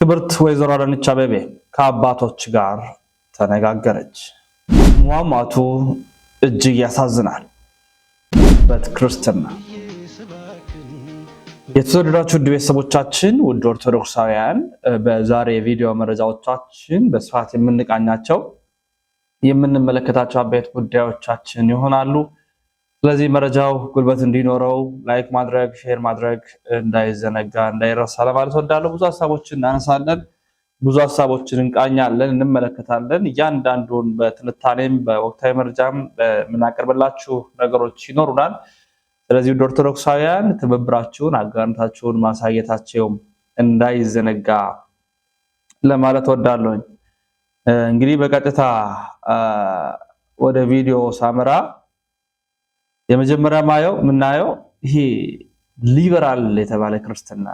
ክብርት ወይዘሮ አዳነች አቤቤ ከአባቶች ጋር ተነጋገረች። ሟሟቱ እጅግ ያሳዝናል። በክርስትና የተወደዳችሁ ውድ ቤተሰቦቻችን፣ ውድ ኦርቶዶክሳውያን፣ በዛሬ የቪዲዮ መረጃዎቻችን በስፋት የምንቃኛቸው የምንመለከታቸው አበይት ጉዳዮቻችን ይሆናሉ። ስለዚህ መረጃው ጉልበት እንዲኖረው ላይክ ማድረግ፣ ሼር ማድረግ እንዳይዘነጋ እንዳይረሳ ለማለት ወዳለሁ። ብዙ ሀሳቦችን እናነሳለን፣ ብዙ ሀሳቦችን እንቃኛለን፣ እንመለከታለን። እያንዳንዱን በትንታኔም በወቅታዊ መረጃም የምናቀርብላችሁ ነገሮች ይኖሩናል። ስለዚህ ውድ ኦርቶዶክሳውያን ትብብራችሁን አጋርነታችሁን ማሳየታቸው እንዳይዘነጋ ለማለት ወዳለሁ። እንግዲህ በቀጥታ ወደ ቪዲዮ ሳመራ የመጀመሪያ ምናየው ይሄ ሊበራል የተባለ ክርስትና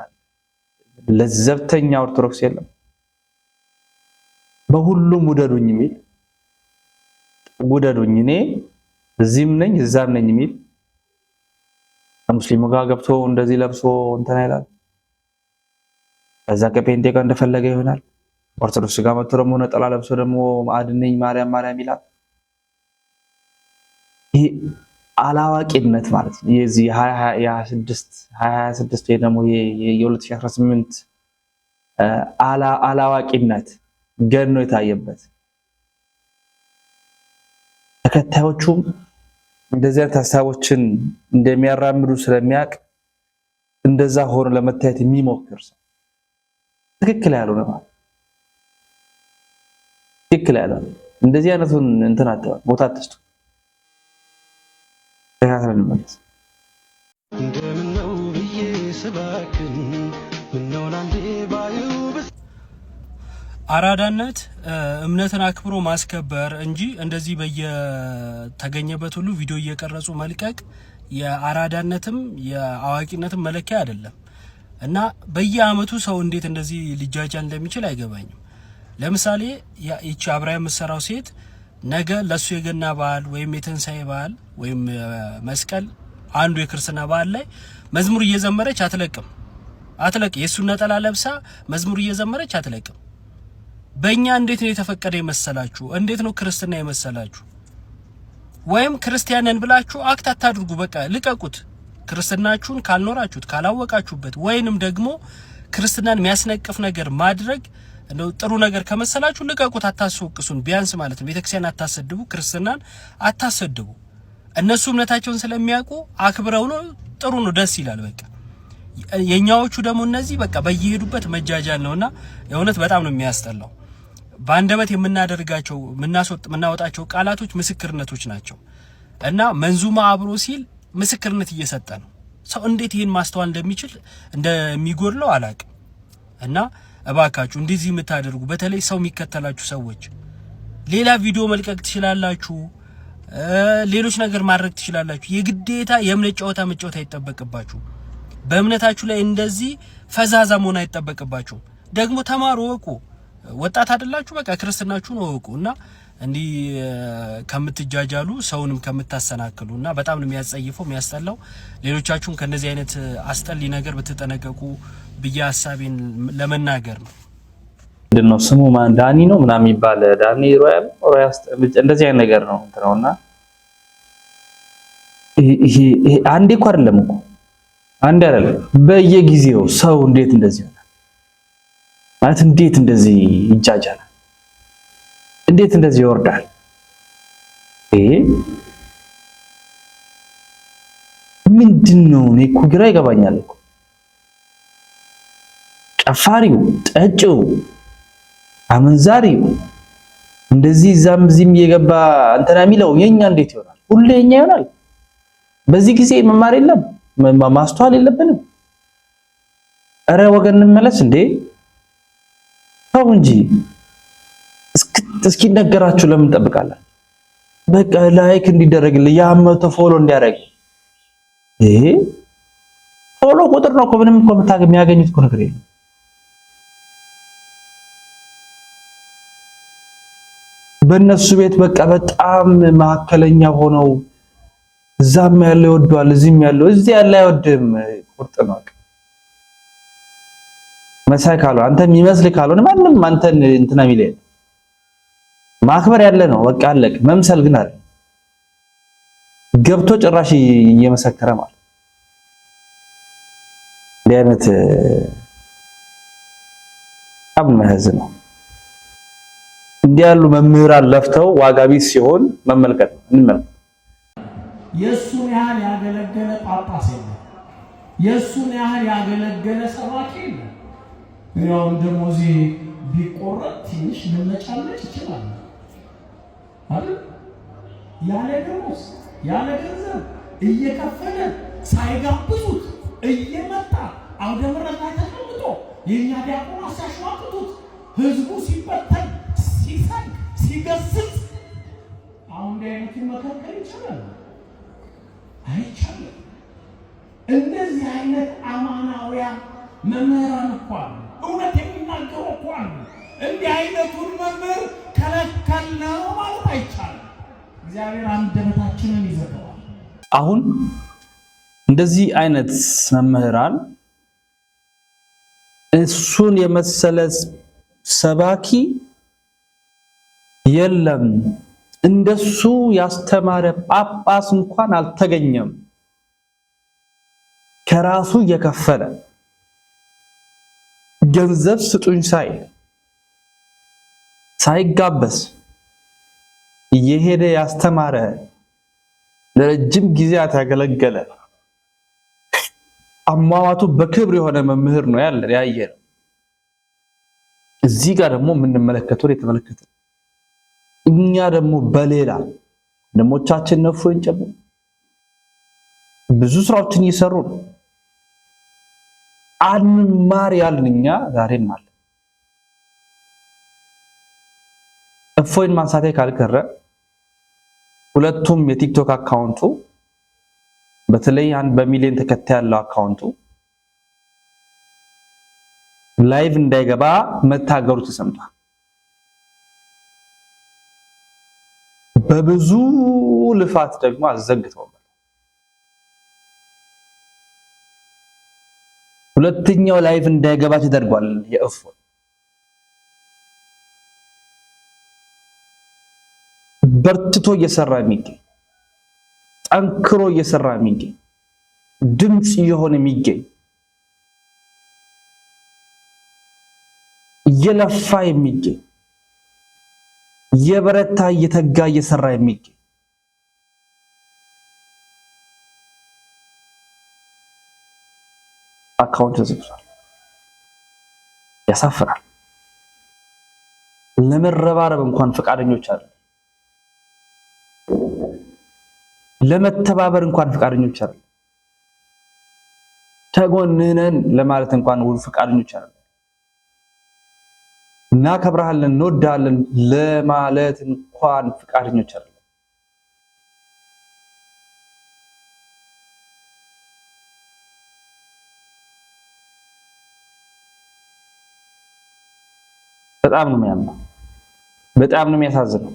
ለዘብተኛ ኦርቶዶክስ የለም። በሁሉም ውደዱኝ የሚል ውደዱኝ፣ እኔ እዚህም ነኝ እዛም ነኝ የሚል ሙስሊሙ ጋር ገብቶ እንደዚህ ለብሶ እንትና ይላል። ከዛ ከፔንቴ ጋር እንደፈለገ ይሆናል። ኦርቶዶክስ ጋር መጥቶ ደግሞ ነጠላ ለብሶ ደግሞ ማዕድነኝ ማርያም ማርያም ይላል። ይሄ አላዋቂነት ማለት ነው። የዚህ 2026 ወይ ደግሞ የ2018 አላዋቂነት ገኖ የታየበት ተከታዮቹም እንደዚህ አይነት ሀሳቦችን እንደሚያራምዱ ስለሚያውቅ እንደዛ ሆኖ ለመታየት የሚሞክር ሰው ትክክል ያልሆነ ማለት ትክክል ያልሆነ እንደዚህ አይነቱን እንትን አጥቷል ቦታ አጥስቱ ተካተልን ማለት እንደምነው ብዬ ስባክን ምነው አንዴ ባዩ አራዳነት እምነትን አክብሮ ማስከበር እንጂ እንደዚህ በየተገኘበት ሁሉ ቪዲዮ እየቀረጹ መልቀቅ የአራዳነትም የአዋቂነትም መለኪያ አይደለም። እና በየአመቱ ሰው እንዴት እንደዚህ ሊጃጃል እንደሚችል አይገባኝም። ለምሳሌ ይቺ አብራያ የምትሰራው ሴት ነገ ለሱ የገና በዓል ወይም የትንሳኤ በዓል ወይም መስቀል አንዱ የክርስትና በዓል ላይ መዝሙር እየዘመረች አትለቅም። የሱን ነጠላ ለብሳ መዝሙር እየዘመረች አትለቅም። በእኛ እንዴት ነው የተፈቀደ የመሰላችሁ? እንዴት ነው ክርስትና የመሰላችሁ? ወይም ክርስቲያንን ብላችሁ አክት አታድርጉ። በቃ ልቀቁት። ክርስትናችሁን ካልኖራችሁት ካላወቃችሁበት፣ ወይንም ደግሞ ክርስትናን የሚያስነቅፍ ነገር ማድረግ እንደው ጥሩ ነገር ከመሰላችሁ ልቀቁት። አታስወቅሱን ቢያንስ ማለት ነው። ቤተክርስቲያን አታሰድቡ፣ ክርስትናን አታሰድቡ። እነሱ እምነታቸውን ስለሚያውቁ አክብረው ነው። ጥሩ ነው፣ ደስ ይላል። በቃ የኛዎቹ ደግሞ እነዚህ በቃ በየሄዱበት መጃጃል ነውና የእውነት በጣም ነው የሚያስጠላው። በአንደበት የምናደርጋቸው የምናወጣቸው ቃላቶች ምስክርነቶች ናቸው እና መንዙማ አብሮ ሲል ምስክርነት እየሰጠ ነው። ሰው እንዴት ይሄን ማስተዋል እንደሚጎድለው አላቅም። እና እባካችሁ እንደዚህ የምታደርጉ በተለይ ሰው የሚከተላችሁ ሰዎች ሌላ ቪዲዮ መልቀቅ ትችላላችሁ፣ ሌሎች ነገር ማድረግ ትችላላችሁ። የግዴታ የእምነት ጨዋታ መጫወት አይጠበቅባችሁ። በእምነታችሁ ላይ እንደዚህ ፈዛዛ መሆን አይጠበቅባችሁ። ደግሞ ተማሩ፣ ወቁ። ወጣት አይደላችሁ? በቃ ክርስትናችሁን ወቁና እንዲህ ከምትጃጃሉ ሰውንም ከምታሰናክሉና በጣም ነው የሚያጸይፈው የሚያስጠላው። ሌሎቻችሁም ከነዚህ አይነት አስጠሊ ነገር ብትጠነቀቁ ብዬ ሐሳቤን ለመናገር ነው። ምንድነው ስሙ ዳኒ ነው ምናምን የሚባል ዳኒ ሮያስ እንደዚህ አይነት ነገር ነው እንትነውና ይሄ አንዴ እኮ አይደለም እኮ አንዴ አይደለም፣ በየጊዜው ሰው እንዴት እንደዚህ ይሆናል ማለት እንዴት እንደዚህ ይጃጃላል? እንዴት እንደዚህ ይወርዳል? ምንድነው? እኔ እኮ ግራ ይገባኛል እኮ ጨፋሪው፣ ጠጪው፣ አመንዛሪው እንደዚህ ዛም እዚህም እየገባ እንትና የሚለው የኛ እንዴት ይሆናል? ሁሌ የኛ ይሆናል? በዚህ ጊዜ መማር የለም ማስተዋል የለብንም? አረ ወገን እንመለስ እንዴ! ተው እንጂ እስኪ ነገራችሁ ለምን ጠብቃላችሁ? በቃ ላይክ እንዲደረግልህ ያመተ ፎሎ እንዲያደርግ ፎሎ ቁጥር ነው እኮ ምንም እኮ የሚያገኙት እኮ ነገር የለም። በእነሱ ቤት በቃ በጣም ማዕከለኛ ሆነው እዛም ያለው ይወደዋል፣ እዚህም ያለው እዚህ ያለ አይወድም። ቁርጥ ነው። መሳይ ካልሆነ አንተ የሚመስል ካልሆነ ማንም አንተን እንትና የሚለኝ ማክበር ያለ ነው። በቃ አለቅ። መምሰል ግን አይደል። ገብቶ ጭራሽ እየመሰከረ ማለት እንዲህ አይነት አብመህዝ ነው። እንዲህ ያሉ መምህራን ለፍተው ዋጋ ቢስ ሲሆን መመልከት ነው። እንመልከት። የሱን ያህል ያገለገለ ጳጳስ የለም። የሱን ያህል ያገለገለ ሰባኪ የለም። ያው ደሞዜ ቢቆረጥ ትንሽ ልመጫለች ይችላል አይደል? ያለ ደሞዝ ያለ ገንዘብ እየከፈለ ሳይጋብዙት እየመጣ አውደ ምሕረት ላይ ተቀምጦ የኛ ዲያቆን ሲያሽዋጥጡት ህዝቡ ሲበተን ሲሰግ ሲገስጽ አሁን እንዲህ አይነቱን መከልከል ይችላል? አይቻልም። እንደዚህ አይነት አማናውያን መምህራን እኮ አሉ። እውነት የሚናገሩ እኮ አሉ። እንዲህ አይነቱን መምህር ከለከልነው ማለት አይቻልም። እግዚአብሔር አንደበታችንን ይዘጋዋል። አሁን እንደዚህ አይነት መምህራን እሱን የመሰለ ሰባኪ የለም፣ እንደሱ ያስተማረ ጳጳስ እንኳን አልተገኘም። ከራሱ የከፈለ ገንዘብ ስጡኝ ሳይጋበዝ እየሄደ ያስተማረ ለረጅም ጊዜያት ያገለገለ አሟሟቱ በክብር የሆነ መምህር ነው ያየነው። እዚህ ጋር ደግሞ የምንመለከተው የተመለከተ እኛ ደግሞ በሌላ ደሞቻችን ነፍሮን ጨምሮ ብዙ ስራዎችን እየሰሩ ነው። አንማር ያልን እኛ ዛሬም አለ። እፎይን ማንሳቴ ካልቀረ ሁለቱም የቲክቶክ አካውንቱ በተለይ አንድ በሚሊዮን ተከታይ ያለው አካውንቱ ላይቭ እንዳይገባ መታገሩ ተሰምቷል። በብዙ ልፋት ደግሞ አዘግተውታል። ሁለተኛው ላይቭ እንዳይገባ ተደርጓል። የእፎይ በርትቶ እየሰራ የሚገኝ ጠንክሮ እየሰራ የሚገኝ ድምጽ የሆነ የሚገኝ እየለፋ የሚገኝ የበረታ እየተጋ እየሰራ የሚገኝ አካውንት ተዘግቷል። ያሳፍራል። ለመረባረብ እንኳን ፈቃደኞች አይደሉም። ለመተባበር እንኳን ፈቃደኞች አይደሉም። ተጎንነን ለማለት እንኳን ፈቃደኞች አይደሉም። እናከብርሃለን እንወዳለን ለማለት እንኳን ፈቃደኞች አይደሉም። በጣም ነው የሚያምነው። በጣም ነው የሚያሳዝነው።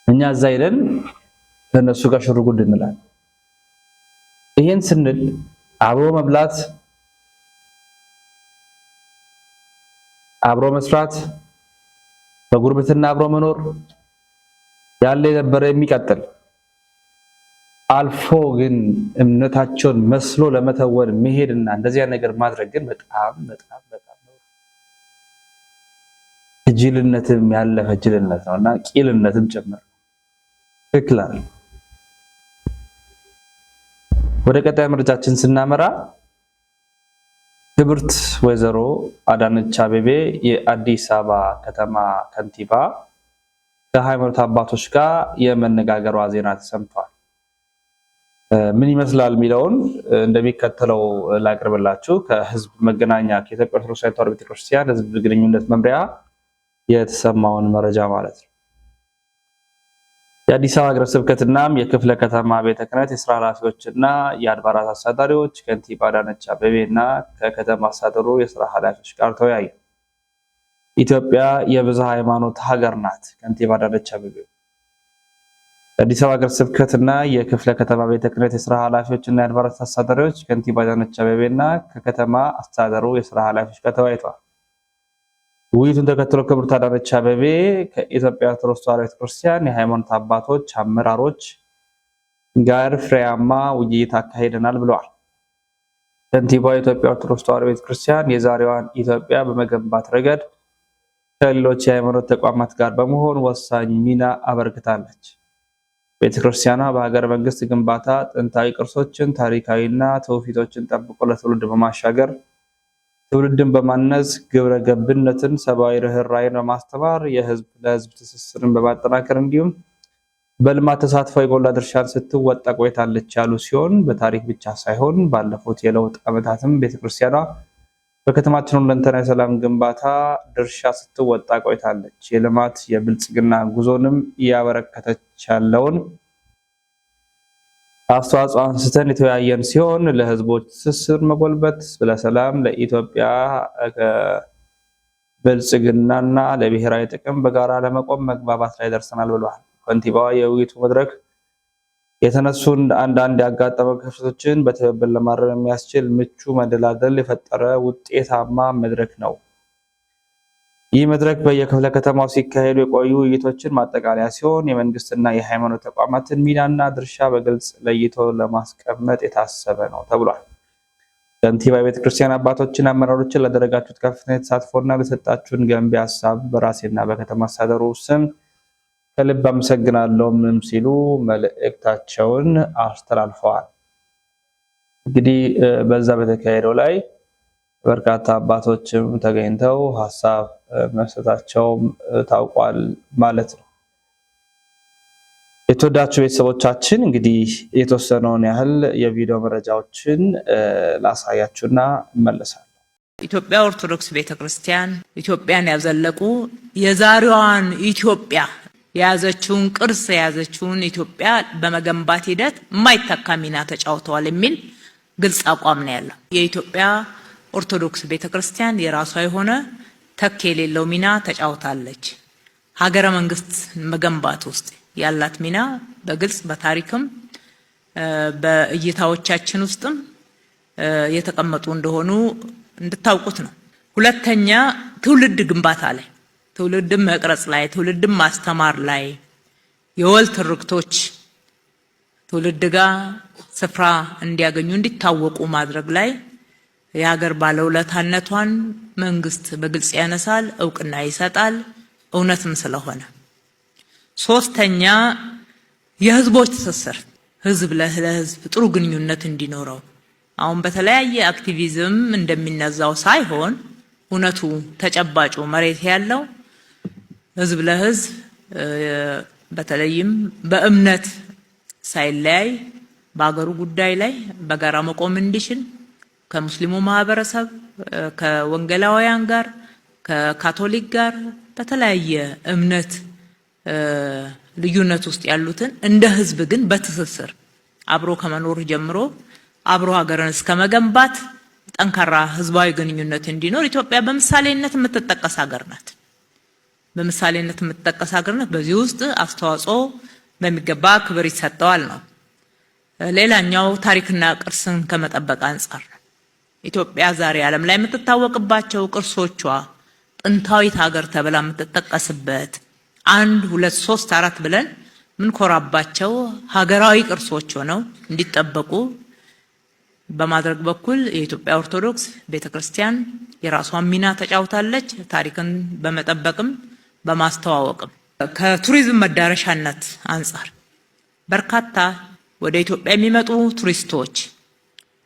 እኛ እዛ ሄደን ከነሱ ጋር ሽር ጉድ እንላለን። ይሄን ስንል አብሮ መብላት፣ አብሮ መስራት፣ በጉርብትና አብሮ መኖር ያለ የነበረ የሚቀጥል አልፎ ግን እምነታቸውን መስሎ ለመተወን መሄድና እንደዚያ ነገር ማድረግ ግን በጣም ጅልነትም ያለፈ ጅልነት ነውና ቂልነትም ጭምር ትክክል። ወደ ቀጣይ መረጃችን ስናመራ ክብርት ወይዘሮ አዳነች አቤቤ የአዲስ አበባ ከተማ ከንቲባ ከሃይማኖት አባቶች ጋር የመነጋገሯ ዜና ተሰምቷል። ምን ይመስላል የሚለውን እንደሚከተለው ላቅርብላችሁ። ከህዝብ መገናኛ ከኢትዮጵያ ኦርቶዶክስ ተዋሕዶ ቤተክርስቲያን ህዝብ ግንኙነት መምሪያ የተሰማውን መረጃ ማለት ነው። የአዲስ አበባ ሀገረ ስብከትናም የክፍለ ከተማ ቤተ ክህነት የስራ ኃላፊዎችና የአድባራት አስተዳዳሪዎች ከንቲባ አዳነች አቤቤና ከከተማ አስተዳደሩ የስራ ኃላፊዎች ጋር ተወያዩ። ኢትዮጵያ የብዝሃ ሃይማኖት ሀገር ናት። ከንቲባ አዳነች አቤቤ አዲስ አበባ ሀገረ ስብከትና የክፍለ ከተማ ቤተ ክህነት የሥራ ኃላፊዎችና የአድባራት አስተዳዳሪዎች ከንቲባ አዳነች አቤቤና ከከተማ አስተዳደሩ የሥራ ኃላፊዎች ጋር ተወያይተዋል። ውይይቱን ተከትሎ ክብርት አዳነች አቤቤ ከኢትዮጵያ ኦርቶዶክስ ተዋሕዶ ቤተክርስቲያን የሃይማኖት አባቶች፣ አመራሮች ጋር ፍሬያማ ውይይት አካሂደናል ብለዋል። ከንቲባው የኢትዮጵያ ኦርቶዶክስ ተዋሕዶ ቤተክርስቲያን የዛሬዋን ኢትዮጵያ በመገንባት ረገድ ከሌሎች የሃይማኖት ተቋማት ጋር በመሆን ወሳኝ ሚና አበርክታለች። ቤተክርስቲያኗ በሀገረ መንግስት ግንባታ ጥንታዊ ቅርሶችን፣ ታሪካዊና ትውፊቶችን ጠብቆ ለትውልድ በማሻገር ትውልድን በማነጽ ግብረ ገብነትን፣ ሰብአዊ ርህራሄን በማስተማር የህዝብ ለህዝብ ትስስርን በማጠናከር እንዲሁም በልማት ተሳትፎ የጎላ ድርሻን ስትወጣ ቆይታለች ያሉ ሲሆን በታሪክ ብቻ ሳይሆን ባለፉት የለውጥ ዓመታትም ቤተክርስቲያኗ በከተማችን ሁለንተናዊ የሰላም ግንባታ ድርሻ ስትወጣ ቆይታለች። የልማት የብልጽግና ጉዞንም እያበረከተች ያለውን አስተዋጽኦ አንስተን የተወያየን ሲሆን ለህዝቦች ትስስር መጎልበት፣ ለሰላም፣ ለኢትዮጵያ ብልጽግናና ለብሔራዊ ጥቅም በጋራ ለመቆም መግባባት ላይ ደርሰናል ብለዋል። ከንቲባዋ የውይይቱ መድረክ የተነሱ አንዳንድ ያጋጠመ ክፍተቶችን በትብብር ለማረም የሚያስችል ምቹ መደላደል የፈጠረ ውጤታማ መድረክ ነው። ይህ መድረክ በየክፍለ ከተማው ሲካሄዱ የቆዩ ውይይቶችን ማጠቃለያ ሲሆን የመንግስትና የሃይማኖት ተቋማትን ሚናና ድርሻ በግልጽ ለይቶ ለማስቀመጥ የታሰበ ነው ተብሏል። ከንቲባ የቤተክርስቲያን አባቶችን፣ አመራሮችን ላደረጋችሁት ከፍተኛ ተሳትፎና ለሰጣችሁን ገንቢ ሀሳብ በራሴና በከተማ አስተዳደሩ ስም ከልብ አመሰግናለሁም ሲሉ መልእክታቸውን አስተላልፈዋል። እንግዲህ በዛ በተካሄደው ላይ በርካታ አባቶችም ተገኝተው ሀሳብ መስጠታቸውም ታውቋል ማለት ነው። የተወዳችሁ ቤተሰቦቻችን እንግዲህ የተወሰነውን ያህል የቪዲዮ መረጃዎችን ላሳያችሁና እመለሳለሁ። ኢትዮጵያ ኦርቶዶክስ ቤተክርስቲያን ኢትዮጵያን ያዘለቁ የዛሬዋን ኢትዮጵያ የያዘችውን ቅርስ የያዘችውን ኢትዮጵያ በመገንባት ሂደት የማይተካ ሚና ተጫውተዋል የሚል ግልጽ አቋም ነው ያለው። የኢትዮጵያ ኦርቶዶክስ ቤተክርስቲያን የራሷ የሆነ ተክ የሌለው ሚና ተጫውታለች። ሀገረ መንግስት መገንባት ውስጥ ያላት ሚና በግልጽ በታሪክም በእይታዎቻችን ውስጥም የተቀመጡ እንደሆኑ እንድታውቁት ነው። ሁለተኛ ትውልድ ግንባታ ላይ፣ ትውልድም መቅረጽ ላይ፣ ትውልድም ማስተማር ላይ የወል ትርክቶች ትውልድ ጋር ስፍራ እንዲያገኙ እንዲታወቁ ማድረግ ላይ የሀገር ባለውለታነቷን መንግስት በግልጽ ያነሳል፣ እውቅና ይሰጣል፣ እውነትም ስለሆነ። ሶስተኛ የህዝቦች ትስስር፣ ህዝብ ለህዝብ ጥሩ ግንኙነት እንዲኖረው አሁን በተለያየ አክቲቪዝም እንደሚነዛው ሳይሆን እውነቱ ተጨባጩ መሬት ያለው ህዝብ ለህዝብ በተለይም በእምነት ሳይለያይ በአገሩ ጉዳይ ላይ በጋራ መቆም እንዲችል ከሙስሊሙ ማህበረሰብ ከወንጌላውያን ጋር ከካቶሊክ ጋር በተለያየ እምነት ልዩነት ውስጥ ያሉትን እንደ ህዝብ ግን በትስስር አብሮ ከመኖር ጀምሮ አብሮ ሀገርን እስከመገንባት ጠንካራ ህዝባዊ ግንኙነት እንዲኖር ኢትዮጵያ በምሳሌነት የምትጠቀስ ሀገር ናት። በምሳሌነት የምትጠቀስ ሀገር ናት። በዚህ ውስጥ አስተዋጽኦ በሚገባ ክብር ይሰጠዋል ነው። ሌላኛው ታሪክና ቅርስን ከመጠበቅ አንጻር ኢትዮጵያ ዛሬ ዓለም ላይ የምትታወቅባቸው ቅርሶቿ ጥንታዊት ሀገር ተብላ የምትጠቀስበት 1 2 3 4 ብለን ምን ኮራባቸው ሀገራዊ ቅርሶች ሆነው እንዲጠበቁ በማድረግ በኩል የኢትዮጵያ ኦርቶዶክስ ቤተክርስቲያን የራሷን ሚና ተጫውታለች። ታሪክን በመጠበቅም በማስተዋወቅም ከቱሪዝም መዳረሻነት አንጻር በርካታ ወደ ኢትዮጵያ የሚመጡ ቱሪስቶች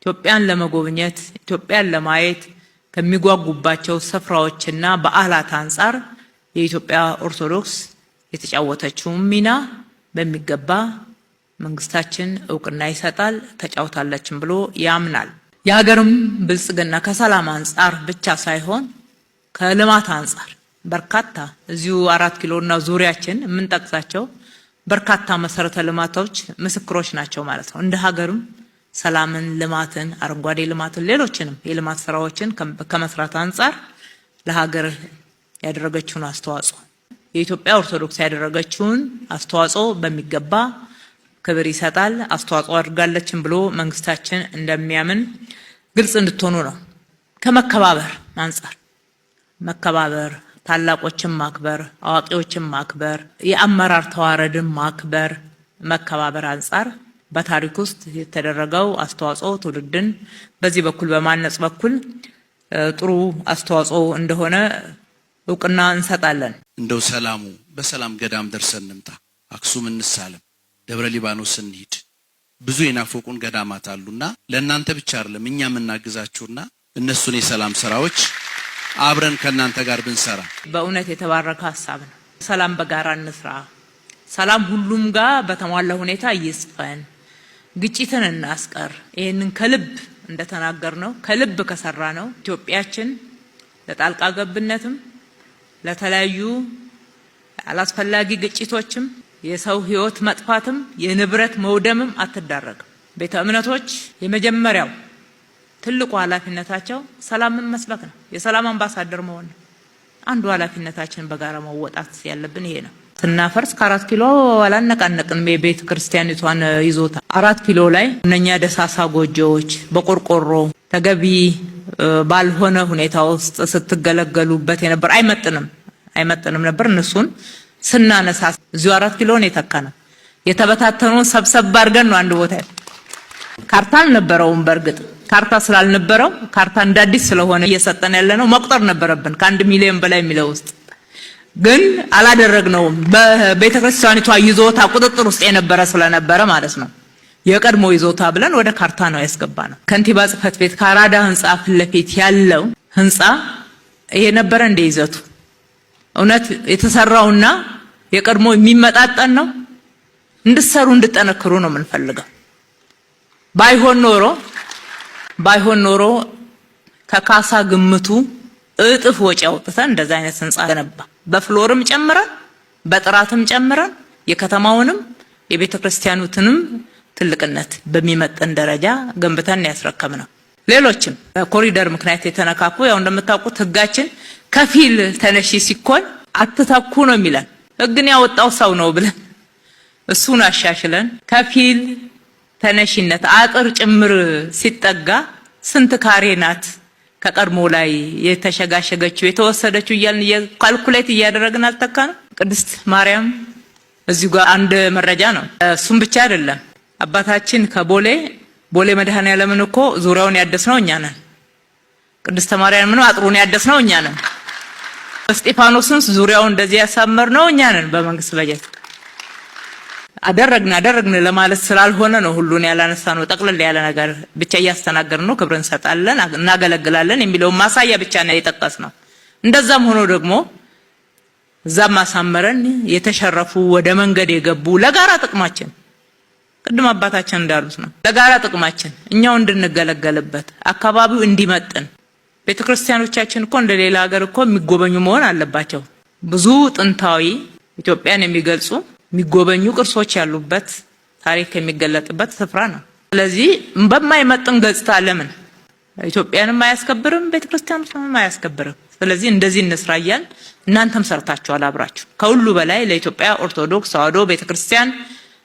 ኢትዮጵያን ለመጎብኘት ኢትዮጵያን ለማየት ከሚጓጉባቸው ስፍራዎችና በዓላት አንጻር የኢትዮጵያ ኦርቶዶክስ የተጫወተችው ሚና በሚገባ መንግስታችን እውቅና ይሰጣል፣ ተጫውታለችም ብሎ ያምናል። የሀገርም ብልጽግና ከሰላም አንጻር ብቻ ሳይሆን ከልማት አንጻር በርካታ እዚሁ 4 ኪሎና ዙሪያችን የምንጠቅሳቸው በርካታ መሰረተ ልማቶች ምስክሮች ናቸው ማለት ነው። እንደ ሀገርም ሰላምን፣ ልማትን፣ አረንጓዴ ልማትን፣ ሌሎችንም የልማት ስራዎችን ከመስራት አንጻር ለሀገር ያደረገችውን አስተዋጽኦ የኢትዮጵያ ኦርቶዶክስ ያደረገችውን አስተዋጽኦ በሚገባ ክብር ይሰጣል። አስተዋጽኦ አድርጋለችን ብሎ መንግስታችን እንደሚያምን ግልጽ እንድትሆኑ ነው። ከመከባበር አንፃር መከባበር፣ ታላቆችን ማክበር፣ አዋቂዎችን ማክበር፣ የአመራር ተዋረድን ማክበር፣ መከባበር አንፃር በታሪክ ውስጥ የተደረገው አስተዋጽኦ ትውልድን በዚህ በኩል በማነጽ በኩል ጥሩ አስተዋጽኦ እንደሆነ እውቅና እንሰጣለን። እንደው ሰላሙ በሰላም ገዳም ደርሰን እንምጣ፣ አክሱም እንሳለም፣ ደብረ ሊባኖስ እንሂድ። ብዙ የናፈቁን ገዳማት አሉና ለእናንተ ብቻ አይደለም እኛ የምናግዛችሁና እነሱን የሰላም ስራዎች አብረን ከእናንተ ጋር ብንሰራ በእውነት የተባረከ ሐሳብ ነው። ሰላም በጋራ እንስራ። ሰላም ሁሉም ጋር በተሟላ ሁኔታ ይስፈን። ግጭትን እናስቀር። ይሄንን ከልብ እንደተናገርነው ከልብ ከሰራ ነው ኢትዮጵያችን ለጣልቃ ገብነትም ለተለያዩ አላስፈላጊ ግጭቶችም የሰው ህይወት መጥፋትም የንብረት መውደምም አትዳረግም። ቤተ እምነቶች የመጀመሪያው ትልቁ ኃላፊነታቸው ሰላምን መስበክ ነው። የሰላም አምባሳደር መሆን ነው። አንዱ ኃላፊነታችን በጋራ መወጣት ያለብን ይሄ ነው። ስናፈርስ ከ4 ኪሎ አላነቃነቅንም። የቤተ ክርስቲያኒቷን ይዞታ 4 ኪሎ ላይ እነኛ ደሳሳ ጎጆዎች በቆርቆሮ ተገቢ ባልሆነ ሁኔታ ውስጥ ስትገለገሉበት የነበር አይመጥንም ነበር። እነሱን ስናነሳ እዚሁ 4 ኪሎ ነው የተካነው። የተበታተኑን ሰብሰብ አድርገን ነው አንድ ቦታ። ካርታ አልነበረውም። በእርግጥ ካርታ ስላልነበረው ካርታ እንደ አዲስ ስለሆነ እየሰጠን ያለነው መቁጠር ነበረብን ከ1 ሚሊዮን በላይ የሚለው ውስጥ ግን አላደረግነውም። በቤተ ክርስቲያኒቷ ይዞታ ቁጥጥር ውስጥ የነበረ ስለነበረ ማለት ነው። የቀድሞ ይዞታ ብለን ወደ ካርታ ነው ያስገባነው። ከንቲባ ጽሕፈት ቤት ከአራዳ ህንጻ ፊት ለፊት ያለው ህንጻ ይሄ ነበረ እንደ ይዘቱ እውነት የተሰራውና የቀድሞ የሚመጣጠን ነው። እንድትሰሩ እንድጠነክሩ ነው የምንፈልገው። ባይሆን ኖሮ ከካሳ ግምቱ እጥፍ ወጪ አውጥተን እንደዛ አይነት ህንጻ ገነባ። በፍሎርም ጨምረን በጥራትም ጨምረን የከተማውንም የቤተ ክርስቲያኑትንም ትልቅነት በሚመጥን ደረጃ ገንብተን ያስረከብነው። ሌሎችም በኮሪደር ምክንያት የተነካኩ ያው እንደምታውቁት ህጋችን ከፊል ተነሺ ሲኮን አትተኩ ነው የሚለን። ህግን ያወጣው ሰው ነው ብለን እሱን አሻሽለን ከፊል ተነሺነት አጥር ጭምር ሲጠጋ ስንት ካሬ ናት ከቀድሞ ላይ የተሸጋሸገችው የተወሰደችው እያልን ካልኩሌት እያደረግን አልተካንም። ቅድስት ማርያም እዚህ ጋር አንድ መረጃ ነው። እሱም ብቻ አይደለም። አባታችን ከቦሌ መድኃኔዓለምን እኮ ዙሪያውን ያደስነው እኛ ነን። ቅድስት ማርያምን አጥሩን ያደስነው እኛ ነን። እስጢፋኖስን ዙሪያውን እንደዚህ ያሳመርነው እኛ ነን። በመንግስት በጀት አደረግን ለማለት ስላልሆነ ነው ሁሉን ያላነሳ ነው። ጠቅለል ያለ ነገር ብቻ እያስተናገርን ነው። ክብር እንሰጣለን፣ እናገለግላለን የሚለው ማሳያ ብቻ ነው የጠቀስነው። እንደዛም ሆኖ ደግሞ እዛም ማሳመረን የተሸረፉ ወደ መንገድ የገቡ ለጋራ ጥቅማችን ቅድም አባታችን እንዳሉት ነው። ለጋራ ጥቅማችን እኛው እንድንገለገልበት አካባቢው እንዲመጥን ቤተክርስቲያኖቻችን እኮ እንደሌላ ሀገር እኮ የሚጎበኙ መሆን አለባቸው። ብዙ ጥንታዊ ኢትዮጵያን የሚገልጹ የሚጎበኙ ቅርሶች ያሉበት ታሪክ የሚገለጥበት ስፍራ ነው። ስለዚህ በማይመጥን ገጽታ ለምን ኢትዮጵያንም አያስከብርም፣ ቤተክርስቲያኑንም አያስከብርም። ስለዚህ እንደዚህ እንስራያል። እናንተም ሰርታችኋል አብራችሁ። ከሁሉ በላይ ለኢትዮጵያ ኦርቶዶክስ ተዋሕዶ ቤተክርስቲያን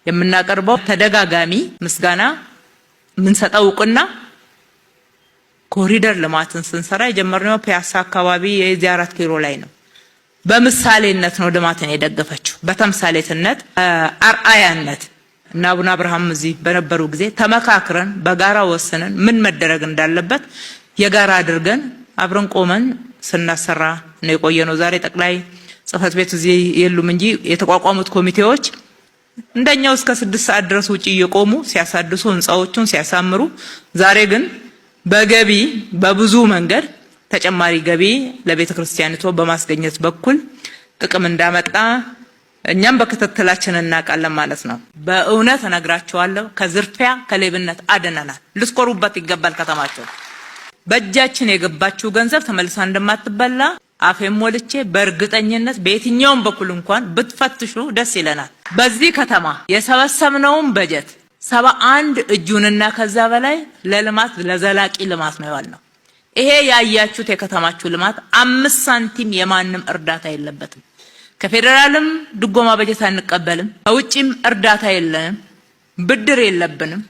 የምናቀርበው ተደጋጋሚ ምስጋና የምንሰጠው እውቅና ኮሪደር ልማትን ስንሰራ የጀመርነው ፒያሳ አካባቢ የዚህ 4 ኪሎ ላይ ነው። በምሳሌነት ነው ልማትን የደገፈችው። በተምሳሌትነት አርአያነት እና አቡነ አብርሃም እዚህ በነበሩ ጊዜ ተመካክረን በጋራ ወስነን ምን መደረግ እንዳለበት የጋራ አድርገን አብረን ቆመን ስናሰራ ነው የቆየነው። ዛሬ ጠቅላይ ጽሕፈት ቤት እዚህ የሉም እንጂ የተቋቋሙት ኮሚቴዎች እንደኛው እስከ 6 ሰዓት ድረስ ውጪ እየቆሙ ሲያሳድሱ ህንጻዎቹን ሲያሳምሩ፣ ዛሬ ግን በገቢ በብዙ መንገድ ተጨማሪ ገቢ ለቤተ ክርስቲያኒቱ በማስገኘት በኩል ጥቅም እንዳመጣ እኛም በክትትላችን እናውቃለን ማለት ነው። በእውነት እነግራቸዋለሁ፣ ከዝርፊያ ከሌብነት አድነናል። ልትኮሩበት ይገባል። ከተማቸው በእጃችን የገባችው ገንዘብ ተመልሳ እንደማትበላ አፌን ሞልቼ በእርግጠኝነት በየትኛውም በኩል እንኳን ብትፈትሹ ደስ ይለናል። በዚህ ከተማ የሰበሰብነውን በጀት 71 እጁንና ከዛ በላይ ለልማት ለዘላቂ ልማት ነው ያልነው። ይሄ ያያችሁት የከተማችሁ ልማት 5 ሳንቲም የማንም እርዳታ የለበትም። ከፌደራልም ድጎማ በጀት አንቀበልም፣ ከውጪም እርዳታ የለንም፣ ብድር የለብንም።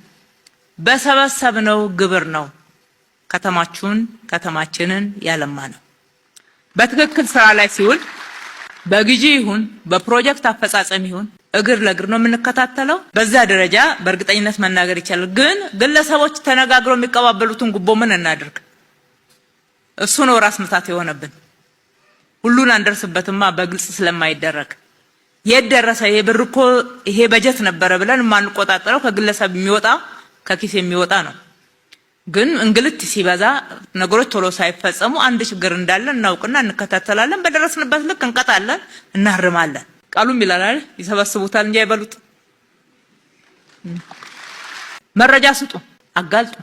በሰበሰብነው ግብር ነው ከተማችንን ያለማ ነው። በትክክል ስራ ላይ ሲውል በግዢ ይሁን በፕሮጀክት አፈጻጸም ይሁን እግር ለእግር ነው የምንከታተለው። በዛ ደረጃ በእርግጠኝነት መናገር ይቻላል። ግን ግለሰቦች ተነጋግረው የሚቀባበሉትን ጉቦ ምን እናድርግ? እሱ ነው ራስ ምታት የሆነብን። ሁሉን አንደርስበትማ በግልጽ ስለማይደረግ የደረሰ ይሄ ብር እኮ ይሄ በጀት ነበረ ብለን ማንቆጣጠረው ከግለሰብ የሚወጣ ከኪስ የሚወጣ ነው። ግን እንግልት ሲበዛ ነገሮች ቶሎ ሳይፈጸሙ አንድ ችግር እንዳለ እናውቅና እንከታተላለን። በደረስንበት ልክ እንቀጣለን፣ እናርማለን። ቃሉም ይላል አይደል? ይሰበስቡታል እንጂ አይበሉት። መረጃ ስጡ፣ አጋልጡ።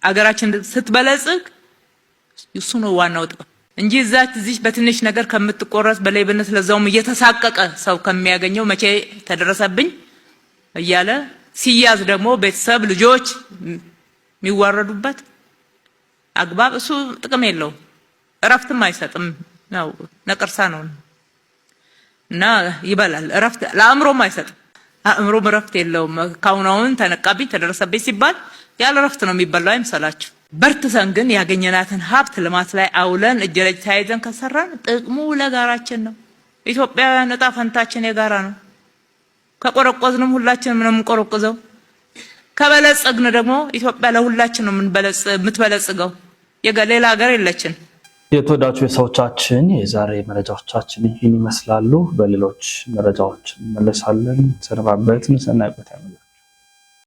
አገራችን ስትበለጽግ እሱ ነው ዋናው ጥቅም እንጂ እዚህ በትንሽ ነገር ከምትቆረስ በሌብነት ለዛውም እየተሳቀቀ ሰው ከሚያገኘው መቼ ተደረሰብኝ እያለ ሲያዝ ደግሞ ቤተሰብ ልጆች የሚዋረዱበት አግባብ እሱ ጥቅም የለው፣ እረፍትም አይሰጥም። ነው ነቀርሳ ነው እና ይበላል። እረፍት ለአእምሮም አይሰጥም። አእምሮም እረፍት የለውም። ካሁናውን ተነቃብኝ ተደረሰብኝ ሲባል ያለ እረፍት ነው የሚበላው አይምሰላችሁ። በርትተን ግን ያገኘናትን ሀብት ልማት ላይ አውለን እጅ ለእጅ ተያይዘን ከሰራን ጥቅሙ ለጋራችን ነው። ኢትዮጵያውያን ዕጣ ፈንታችን የጋራ ነው። ከቆረቆዝንም ሁላችንም ነው የምንቆረቆዘው። ከበለጸግን ደግሞ ኢትዮጵያ ለሁላችን ነው የምትበለጽገው። ሌላ ሀገር የለችን። የተወዳጁ የሰዎቻችን የዛሬ መረጃዎቻችን ይህን ይመስላሉ። በሌሎች መረጃዎች እንመለሳለን። ሰነባበትን። ሰናይ ቆይታ።